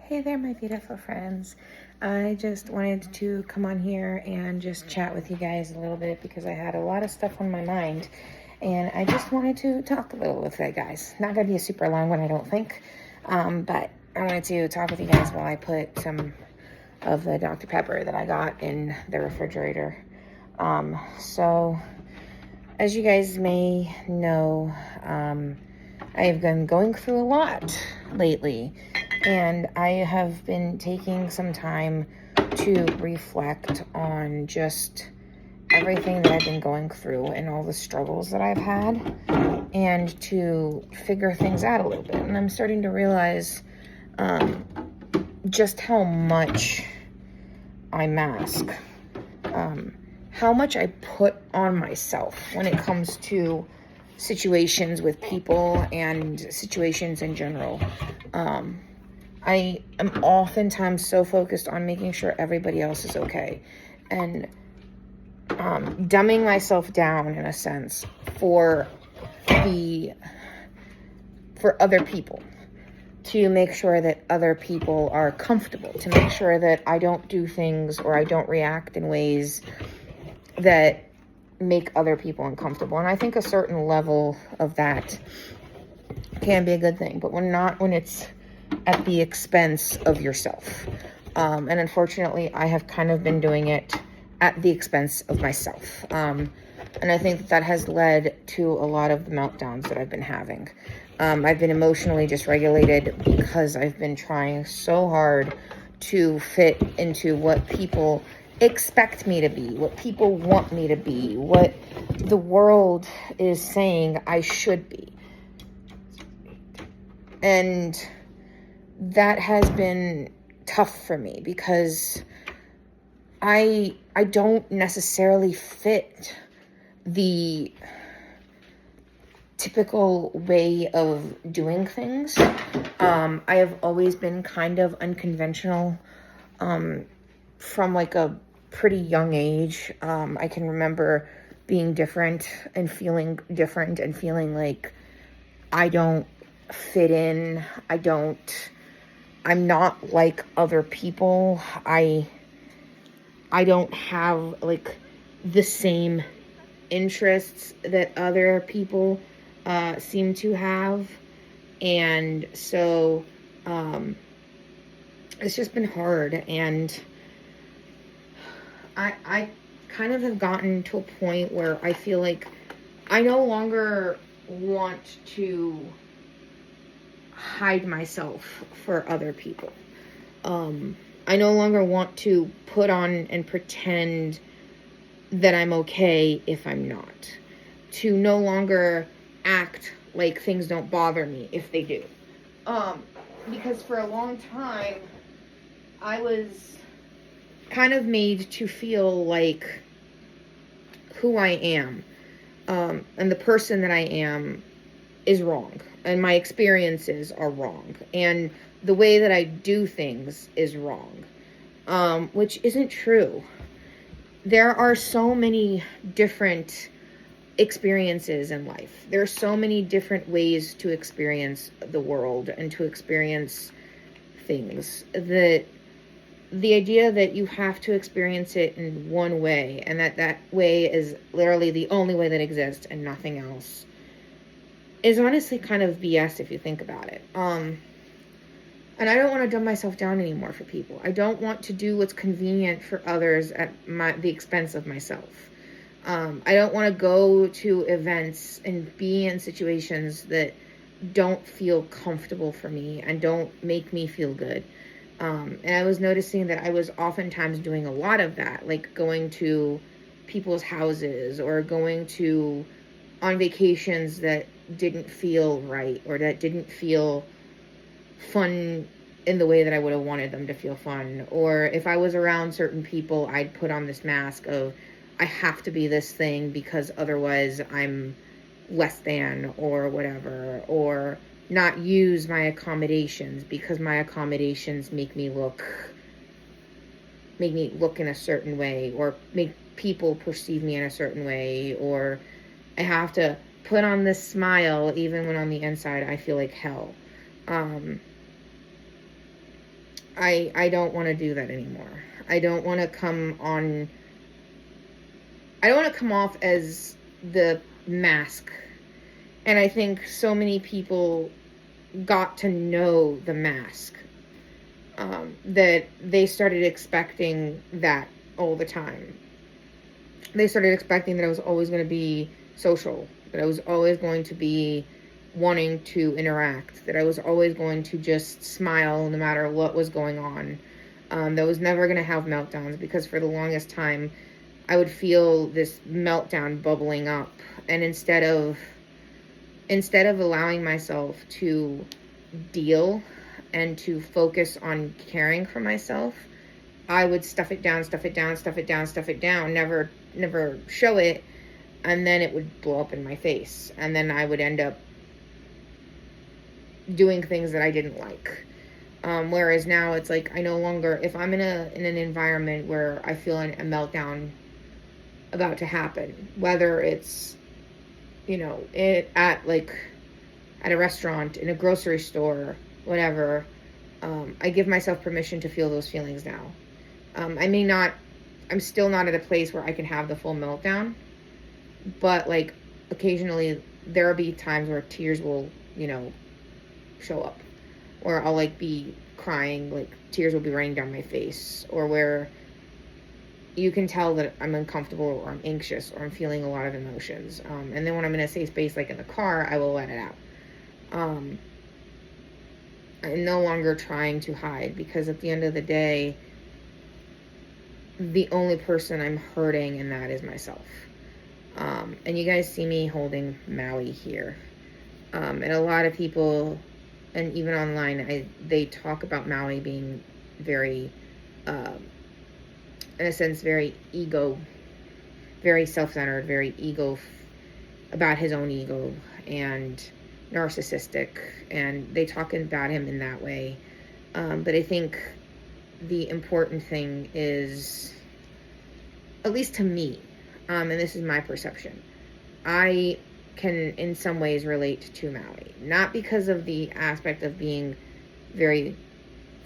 Hey there, my beautiful friends. I just wanted to come on here and just chat with you guys a little bit because I had a lot of stuff on my mind and I just wanted to talk a little with you guys. Not going to be a super long one, I don't think, but I wanted to talk with you guys while I put some of the Dr. Pepper that I got in the refrigerator. So, as you guys may know, I have been going through a lot lately. And I have been taking some time to reflect on just everything that I've been going through and all the struggles that I've had and to figure things out a little bit. And I'm starting to realize just how much I mask, how much I put on myself when it comes to situations with people and situations in general. I am oftentimes so focused on making sure everybody else is okay and dumbing myself down in a sense for other people, to make sure that other people are comfortable, to make sure that I don't do things or I don't react in ways that make other people uncomfortable. And I think a certain level of that can be a good thing, but when it's at the expense of yourself. And unfortunately, I have kind of been doing it at the expense of myself. And I think that has led to a lot of the meltdowns that I've been having. I've been emotionally dysregulated because I've been trying so hard to fit into what people expect me to be, what people want me to be, what the world is saying I should be. And that has been tough for me because I don't necessarily fit the typical way of doing things. I have always been kind of unconventional from like a pretty young age. I can remember being different and feeling like I don't fit in. I'm not like other people. I don't have like the same interests that other people seem to have. And so it's just been hard. And I kind of have gotten to a point where I feel like I no longer want to hide myself for other people. I no longer want to put on and pretend that I'm okay if I'm not. To no longer act like things don't bother me if they do. Because for a long time, I was kind of made to feel like who I am, and the person that I am is wrong, and my experiences are wrong, and the way that I do things is wrong, which isn't true. There are so many different experiences in life. There are so many different ways to experience the world and to experience things, that the idea that you have to experience it in one way and that way is literally the only way that exists and nothing else is honestly kind of BS if you think about it. And I don't want to dumb myself down anymore for people. I don't want to do what's convenient for others at the expense of myself. I don't want to go to events and be in situations that don't feel comfortable for me and don't make me feel good. And I was noticing that I was oftentimes doing a lot of that, like going to people's houses or going on vacations that didn't feel right or that didn't feel fun in the way that I would have wanted them to feel fun. Or if I was around certain people, I'd put on this mask of, I have to be this thing because otherwise I'm less than or whatever, or not use my accommodations because my accommodations make me look in a certain way, or make people perceive me in a certain way, or I have to put on this smile even when on the inside I feel like hell. I don't want to do that anymore. I don't want to come on. I don't want to come off as the mask. And I think so many people got to know the mask, that they started expecting that all the time. They started expecting that I was always going to be social, that I was always going to be wanting to interact, that I was always going to just smile no matter what was going on. That I was never going to have meltdowns, because for the longest time I would feel this meltdown bubbling up, and instead of allowing myself to deal and to focus on caring for myself, I would stuff it down, never show it, and then it would blow up in my face, and then I would end up doing things that I didn't like. Whereas now it's like, I no longer, if I'm in an environment where I feel a meltdown about to happen, whether it's, at a restaurant, in a grocery store, whatever, I give myself permission to feel those feelings now. I'm still not at a place where I can have the full meltdown, but occasionally there'll be times where tears will, show up, or I'll be crying, tears will be raining down my face, or where you can tell that I'm uncomfortable, or I'm anxious, or I'm feeling a lot of emotions. And then when I'm in a safe space, in the car, I will let it out. I'm no longer trying to hide, because at the end of the day, the only person I'm hurting in that is myself. And you guys see me holding Maui here. And a lot of people, and even online, they talk about Maui being very, in a sense, very self-centered, very about his own ego, and narcissistic, and they talk about him in that way. But I think the important thing is, at least to me, and this is my perception, I can in some ways relate to Maui, not because of the aspect of being very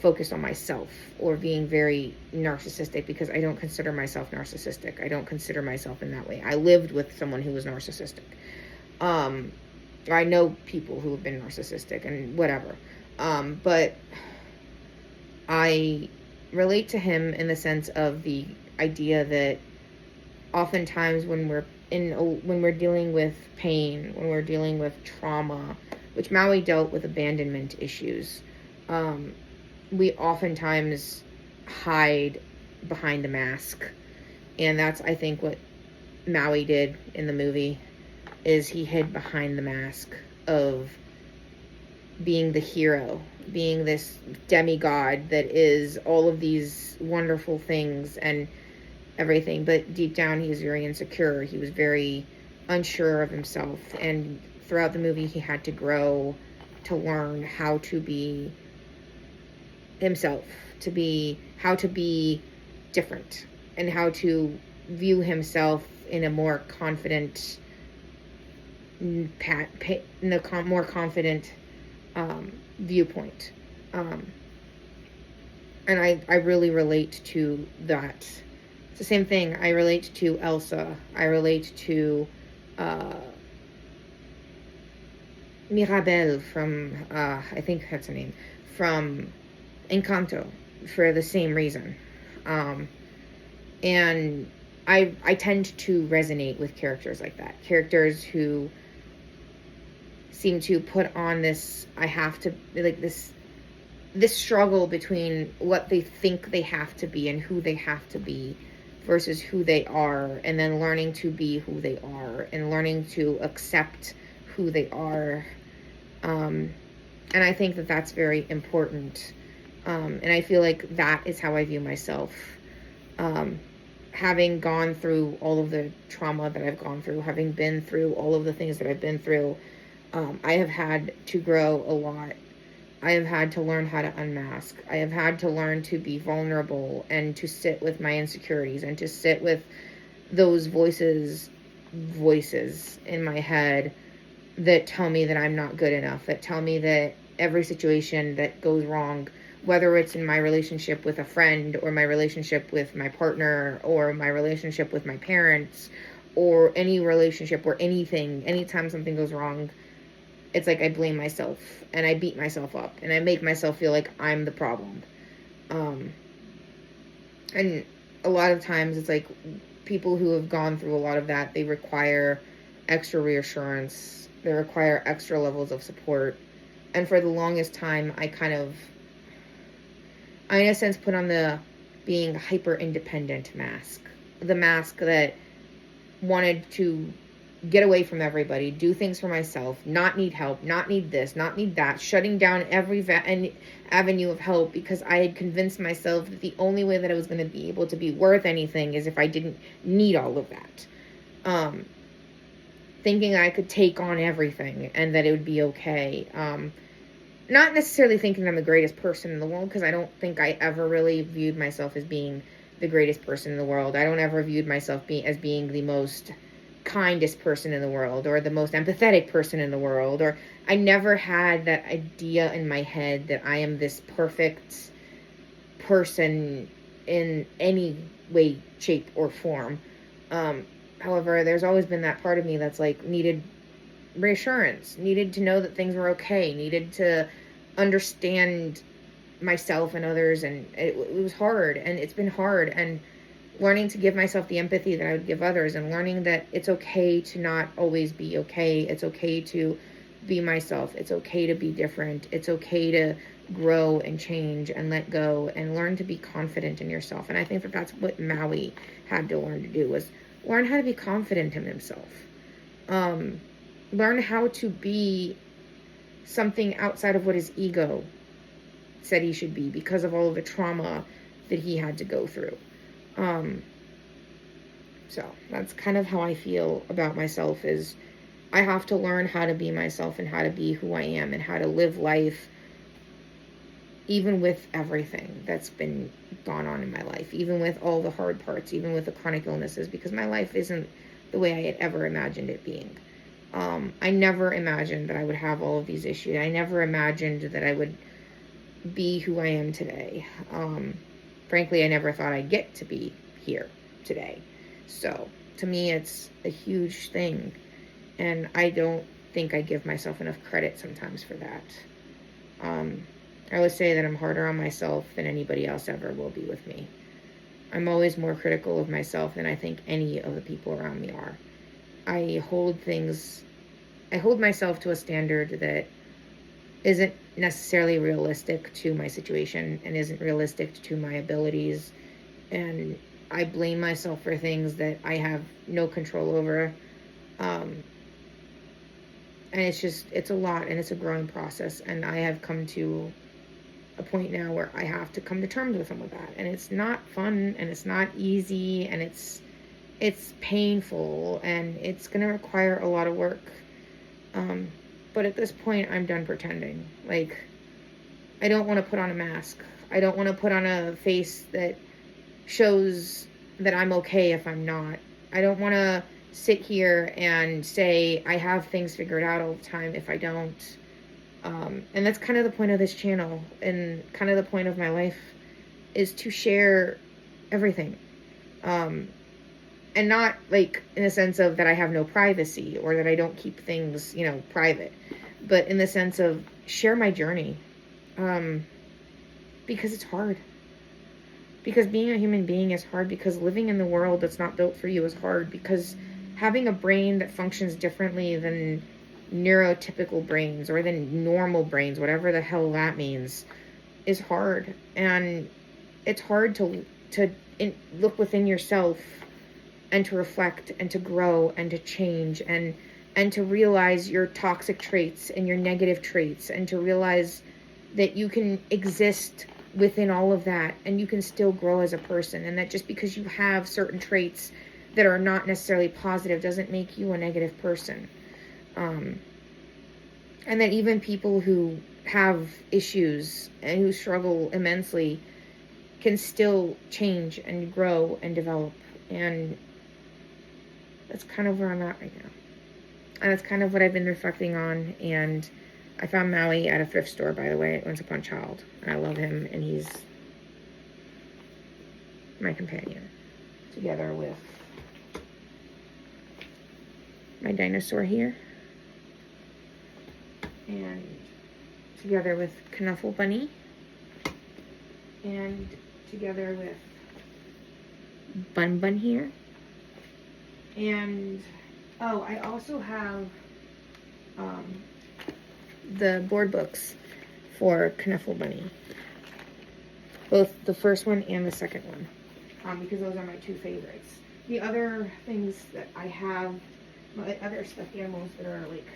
focused on myself or being very narcissistic, because I don't consider myself narcissistic. I don't consider myself in that way. I lived with someone who was narcissistic. I know people who have been narcissistic and whatever. But I relate to him in the sense of the idea that oftentimes when we're dealing with pain, when we're dealing with trauma, which Maui dealt with abandonment issues, we oftentimes hide behind a mask. And that's, I think, what Maui did in the movie, is he hid behind the mask of being the hero, being this demigod that is all of these wonderful things and everything, but deep down he was very insecure. He was very unsure of himself, and throughout the movie he had to grow to learn how to be himself, how to be different, and how to view himself in a more confident viewpoint. And I really relate to that. It's the same thing. I relate to Elsa. I relate to Mirabel from, I think that's her name, from Encanto, for the same reason. And I tend to resonate with characters like that. Characters who seem to put on this, this struggle between what they think they have to be and who they have to be versus who they are, and then learning to be who they are and learning to accept who they are. And I think that that's very important. And I feel like that is how I view myself. Having gone through all of the trauma that I've gone through, having been through all of the things that I've been through, I have had to grow a lot. I have had to learn how to unmask. I have had to learn to be vulnerable and to sit with my insecurities and to sit with those voices in my head that tell me that I'm not good enough, that tell me that every situation that goes wrong whether it's in my relationship with a friend, or my relationship with my partner, or my relationship with my parents, or any relationship or anything. Anytime something goes wrong, it's like I blame myself and I beat myself up and I make myself feel like I'm the problem. And a lot of times it's like people who have gone through a lot of that, they require extra reassurance, they require extra levels of support. And for the longest time, I in a sense put on the being hyper independent mask, the mask that wanted to get away from everybody, do things for myself, not need help, not need this, not need that, shutting down every avenue of help, because I had convinced myself that the only way that I was going to be able to be worth anything is if I didn't need all of that. Thinking I could take on everything and that it would be okay. Not necessarily thinking I'm the greatest person in the world, because I don't think I ever really viewed myself as being the greatest person in the world. I don't ever viewed myself as being the most kindest person in the world, or the most empathetic person in the world, or I never had that idea in my head that I am this perfect person in any way, shape, or form. However, there's always been that part of me that's like needed reassurance, needed to know that things were okay, needed to understand myself and others, and it was hard, and it's been hard, and learning to give myself the empathy that I would give others, and learning that it's okay to not always be okay. It's okay to be myself. It's okay to be different. It's okay to grow and change and let go and learn to be confident in yourself. And I think that that's what Maui had to learn to do, was learn how to be confident in himself. Learn how to be something outside of what his ego said he should be, because of all of the trauma that he had to go through. So that's kind of how I feel about myself, is I have to learn how to be myself and how to be who I am and how to live life even with everything that's been gone on in my life, even with all the hard parts, even with the chronic illnesses, because my life isn't the way I had ever imagined it being. I never imagined that I would have all of these issues. I never imagined that I would be who I am today. Frankly, I never thought I'd get to be here today. So to me, it's a huge thing, and I don't think I give myself enough credit sometimes for that. I always say that I'm harder on myself than anybody else ever will be with me. I'm always more critical of myself than I think any of the people around me are. I hold myself to a standard that isn't necessarily realistic to my situation and isn't realistic to my abilities, and I blame myself for things that I have no control over. And it's a lot, and it's a growing process, and I have come to a point now where I have to come to terms with some of that, and it's not fun, and it's not easy, and it's painful, and it's going to require a lot of work. But at this point, I'm done pretending. Like, I don't want to put on a mask. I don't want to put on a face that shows that I'm okay if I'm not. I don't want to sit here and say I have things figured out all the time if I don't. And that's kind of the point of this channel, and kind of the point of my life, is to share everything. And not like in the sense of that I have no privacy or that I don't keep things, private, but in the sense of share my journey. Because it's hard. Because being a human being is hard. Because living in the world that's not built for you is hard. Because having a brain that functions differently than neurotypical brains or than normal brains, whatever the hell that means, is hard. And it's hard to look within yourself and to reflect and to grow and to change and to realize your toxic traits and your negative traits, and to realize that you can exist within all of that and you can still grow as a person, and that just because you have certain traits that are not necessarily positive doesn't make you a negative person. And that even people who have issues and who struggle immensely can still change and grow and develop. And that's kind of where I'm at right now. And that's kind of what I've been reflecting on. And I found Maui at a thrift store, by the way, at Once Upon a Child. And I love him, and he's my companion. Together with my dinosaur here. And together with Knuffle Bunny. And together with Bun Bun here. And, oh, I also have the board books for Knuffle Bunny. Both the first one and the second one. Because those are my two favorites. The other things that I have, my other stuffed animals that are like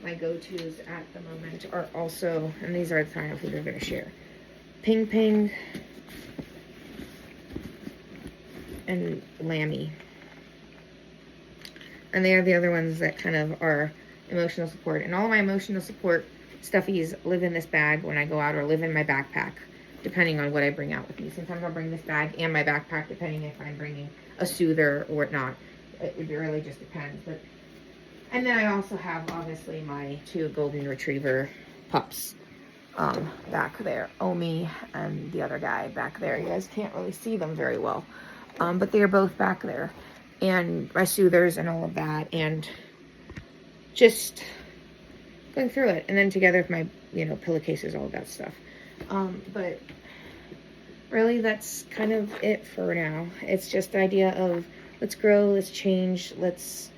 my go-tos at the moment are also, and these are the kind of things I'm going to share. Ping Ping and Lammy. And they are the other ones that kind of are emotional support. And all of my emotional support stuffies live in this bag when I go out or live in my backpack, depending on what I bring out with me. Sometimes I'll bring this bag and my backpack, depending if I'm bringing a soother or whatnot. It really just depends. But and then I also have, obviously, my two golden retriever pups back there. Omi and the other guy back there. You guys can't really see them very well. But they are both back there. And my soothers and all of that. And just going through it. And then together with my, pillowcases, all of that stuff. But really that's kind of it for now. It's just the idea of let's grow, let's change, let's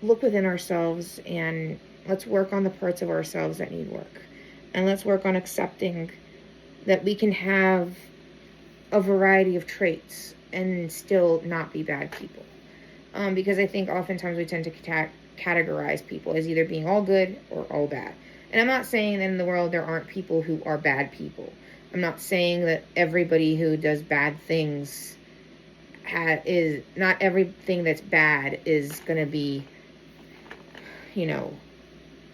look within ourselves, and let's work on the parts of ourselves that need work. And let's work on accepting that we can have a variety of traits and still not be bad people. Because I think oftentimes we tend to categorize people as either being all good or all bad. And I'm not saying that in the world there aren't people who are bad people. I'm not saying that everybody who does bad things is not everything that's bad is going to be,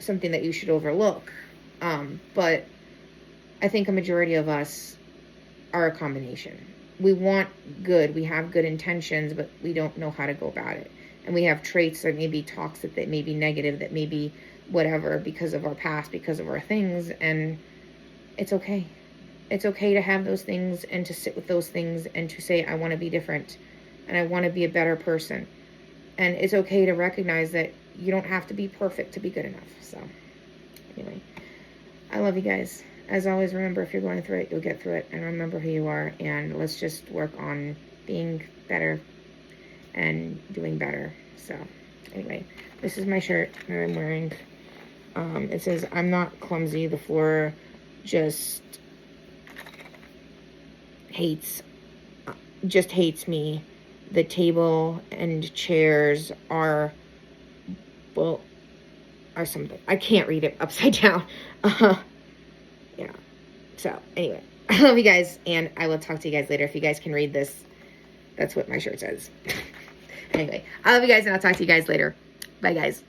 something that you should overlook. But I think a majority of us are a combination. We want good, we have good intentions, but we don't know how to go about it. And we have traits that may be toxic, that may be negative, that may be whatever, because of our past, because of our things, and it's okay. It's okay to have those things and to sit with those things and to say, I want to be different and I want to be a better person. And it's okay to recognize that you don't have to be perfect to be good enough. So anyway, I love you guys. As always, remember, if you're going through it, you'll get through it, and remember who you are, and let's just work on being better and doing better. So anyway, this is my shirt that I'm wearing. It says, I'm not clumsy. The floor just hates me. The table and chairs are something. I can't read it upside down. Yeah. So anyway, I love you guys, and I will talk to you guys later. If you guys can read this, that's what my shirt says. Anyway, I love you guys, and I'll talk to you guys later. Bye, guys.